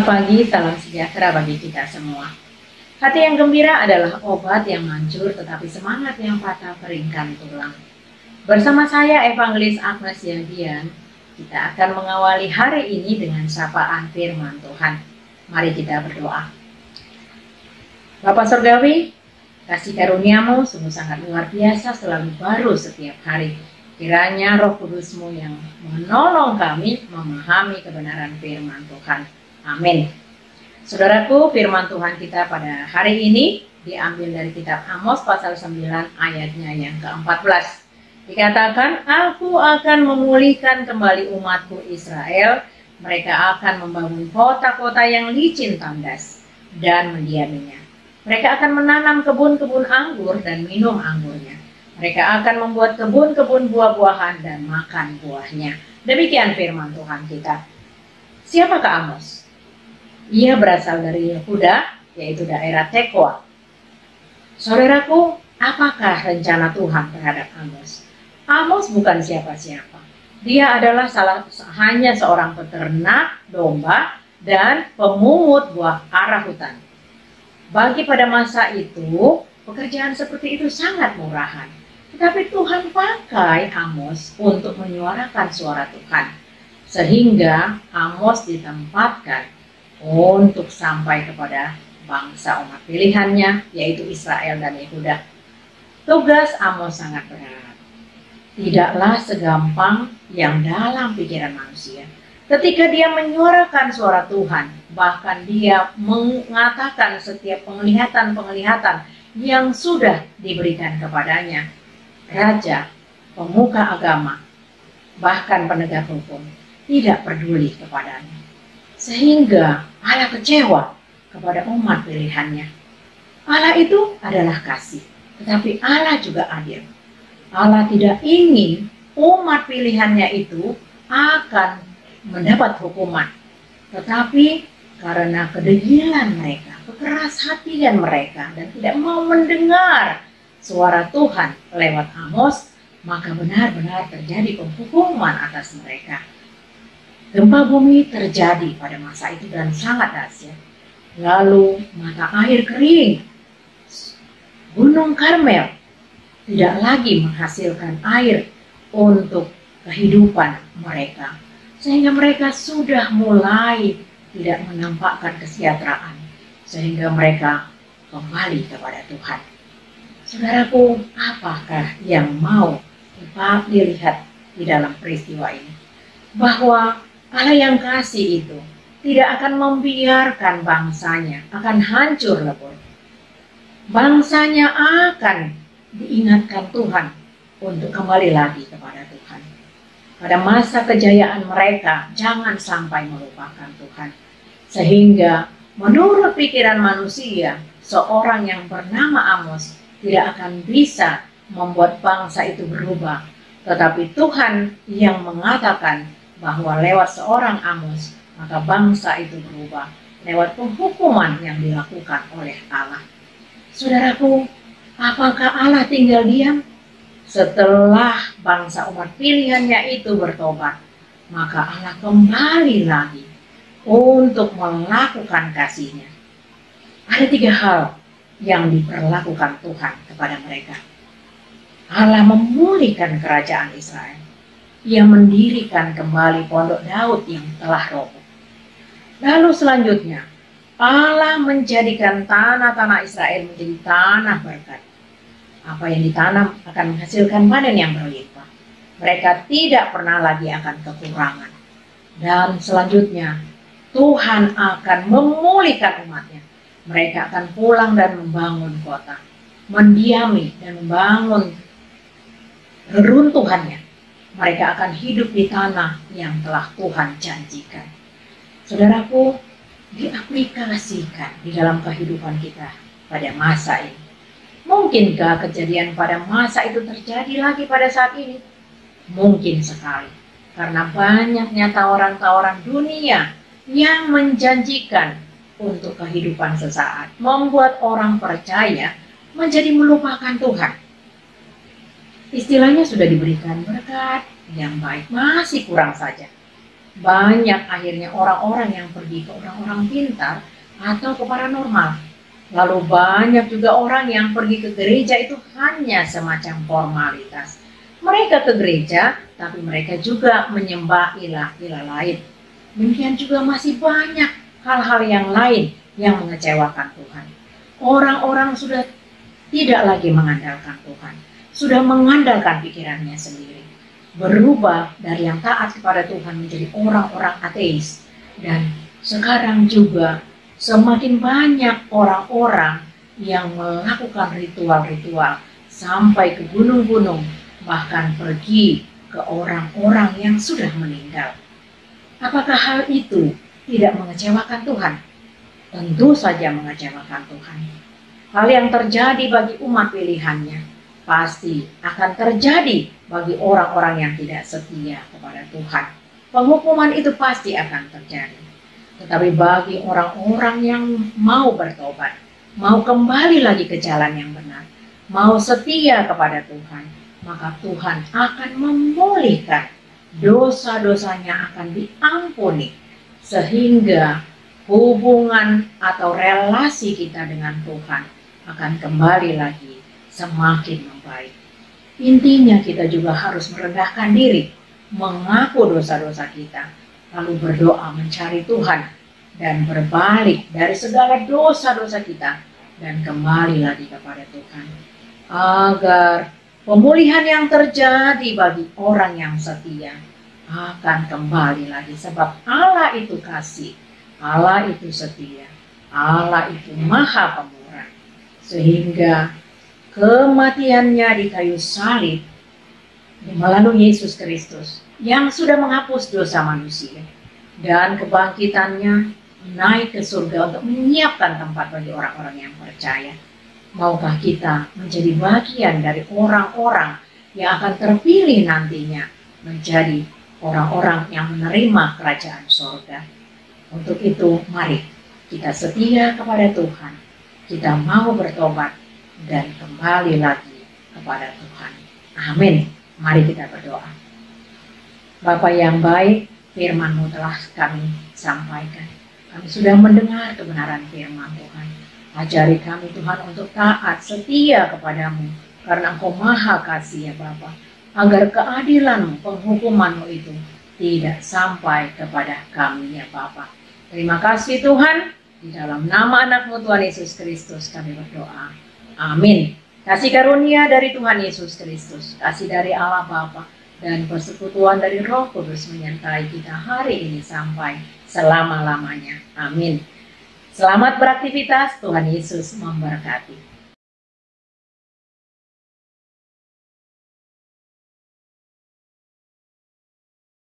Selamat pagi, salam sejahtera bagi kita semua. Hati yang gembira adalah obat yang manjur, tetapi semangat yang patah keringkan tulang. Bersama saya Evangelis Agnes Yadian, kita akan mengawali hari ini dengan sapaan firman Tuhan. Mari kita berdoa. Bapa Surgawi, kasih karuniamu sungguh sangat luar biasa, selalu baru setiap hari. Kiranya Roh Kudus-Mu yang menolong kami memahami kebenaran firman Tuhan. Amin. Saudaraku, firman Tuhan kita pada hari ini diambil dari kitab Amos pasal 9 ayatnya yang ke-14. Dikatakan, Aku akan memulihkan kembali umatku Israel. Mereka akan membangun kota-kota yang licin tandas dan mendiaminya. Mereka akan menanam kebun-kebun anggur dan minum anggurnya. Mereka akan membuat kebun-kebun buah-buahan dan makan buahnya. Demikian firman Tuhan kita. Siapakah Amos? Ia berasal dari Yehuda, yaitu daerah Tekoa. Saudaraku, apakah rencana Tuhan terhadap Amos? Amos bukan siapa-siapa. Dia adalah hanya seorang peternak domba dan pemungut buah arah hutan. Bagi pada masa itu, pekerjaan seperti itu sangat murahan. Tetapi Tuhan pakai Amos untuk menyuarakan suara Tuhan. Sehingga Amos ditempatkan untuk sampai kepada bangsa umat pilihannya, yaitu Israel dan Yehuda. Tugas Amos sangat berat. Tidaklah segampang yang dalam pikiran manusia. Ketika dia menyuarakan suara Tuhan, bahkan dia mengatakan setiap penglihatan-penglihatan yang sudah diberikan kepadanya, raja, pemuka agama, bahkan penegak hukum, tidak peduli kepadanya. Sehingga Allah kecewa kepada umat pilihannya. Allah itu adalah kasih, tetapi Allah juga adil. Allah tidak ingin umat pilihannya itu akan mendapat hukuman. Tetapi karena kedegilan mereka, kekerashatian mereka, dan tidak mau mendengar suara Tuhan lewat Amos, maka benar-benar terjadi penghukuman atas mereka. Gempa bumi terjadi pada masa itu dan sangat dahsyat. Lalu mata air kering. Gunung Karmel tidak lagi menghasilkan air untuk kehidupan mereka. Sehingga mereka sudah mulai tidak menampakkan kesejahteraan. Sehingga mereka kembali kepada Tuhan. Saudaraku, apakah yang mau dilihat di dalam peristiwa ini? Bahwa Allah yang kasih itu tidak akan membiarkan bangsanya akan hancur lebur. Bangsanya akan diingatkan Tuhan untuk kembali lagi kepada Tuhan. Pada masa kejayaan mereka, jangan sampai melupakan Tuhan. Sehingga menurut pikiran manusia, seorang yang bernama Amos tidak akan bisa membuat bangsa itu berubah. Tetapi Tuhan yang mengatakan bahwa lewat seorang Amos, maka bangsa itu berubah lewat penghukuman yang dilakukan oleh Allah. Saudaraku, apakah Allah tinggal diam? Setelah bangsa umat pilihannya itu bertobat, maka Allah kembali lagi untuk melakukan kasih-Nya. Ada 3 hal yang diperlakukan Tuhan kepada mereka. Allah memulihkan kerajaan Israel. Ia mendirikan kembali pondok Daud yang telah roboh. Lalu selanjutnya, Allah menjadikan tanah-tanah Israel menjadi tanah berkat. Apa yang ditanam akan menghasilkan panen yang berlimpah. Mereka tidak pernah lagi akan kekurangan. Dan selanjutnya, Tuhan akan memulihkan umatnya. Mereka akan pulang dan membangun kota, mendiami dan membangun reruntuhannya. Mereka akan hidup di tanah yang telah Tuhan janjikan. Saudaraku, diaplikasikan di dalam kehidupan kita pada masa ini. Mungkinkah kejadian pada masa itu terjadi lagi pada saat ini? Mungkin sekali. Karena banyaknya tawaran-tawaran dunia yang menjanjikan untuk kehidupan sesaat, membuat orang percaya menjadi melupakan Tuhan. Istilahnya sudah diberikan berkat yang baik, masih kurang saja. Banyak akhirnya orang-orang yang pergi ke orang-orang pintar atau ke paranormal. Lalu banyak juga orang yang pergi ke gereja itu hanya semacam formalitas. Mereka ke gereja, tapi mereka juga menyembah ilah-ilah lain. Demikian juga masih banyak hal-hal yang lain yang mengecewakan Tuhan. Orang-orang sudah tidak lagi mengandalkan Tuhan, sudah mengandalkan pikirannya sendiri. Berubah dari yang taat kepada Tuhan menjadi orang-orang ateis. Dan sekarang juga semakin banyak orang-orang yang melakukan ritual-ritual sampai ke gunung-gunung, bahkan pergi ke orang-orang yang sudah meninggal. Apakah hal itu tidak mengecewakan Tuhan? Tentu saja mengecewakan Tuhan. Hal yang terjadi bagi umat pilihannya pasti akan terjadi bagi orang-orang yang tidak setia kepada Tuhan. Penghukuman itu pasti akan terjadi. Tetapi bagi orang-orang yang mau bertobat, mau kembali lagi ke jalan yang benar, mau setia kepada Tuhan, maka Tuhan akan memulihkan, dosa-dosanya akan diampuni, sehingga hubungan atau relasi kita dengan Tuhan akan kembali lagi semakin membaik. Intinya kita juga harus merendahkan diri, mengaku dosa-dosa kita, lalu berdoa mencari Tuhan dan berbalik dari segala dosa-dosa kita dan kembali lagi kepada Tuhan. Agar pemulihan yang terjadi bagi orang yang setia akan kembali lagi, sebab Allah itu kasih, Allah itu setia, Allah itu maha pemurah, sehingga kematiannya di kayu salib melalui Yesus Kristus yang sudah menghapus dosa manusia, dan kebangkitannya naik ke surga untuk menyiapkan tempat bagi orang-orang yang percaya. Maukah kita menjadi bagian dari orang-orang yang akan terpilih nantinya menjadi orang-orang yang menerima kerajaan surga? Untuk itu, mari kita setia kepada Tuhan, kita mau bertobat dan kembali lagi kepada Tuhan. Amin. Mari kita berdoa. Bapa yang baik, firman-Mu telah kami sampaikan. Kami sudah mendengar kebenaran firman Tuhan. Ajari kami Tuhan untuk taat, setia kepadamu, karena Engkau maha kasih ya Bapa. Agar keadilan-Mu, penghukuman-Mu itu tidak sampai kepada kami ya Bapa. Terima kasih Tuhan. Di dalam nama anak-Mu Tuhan Yesus Kristus kami berdoa. Amin. Kasih karunia dari Tuhan Yesus Kristus, kasih dari Allah Bapa, dan persekutuan dari Roh Kudus menyertai kita hari ini sampai selama-lamanya. Amin. Selamat beraktivitas, Tuhan Yesus memberkati.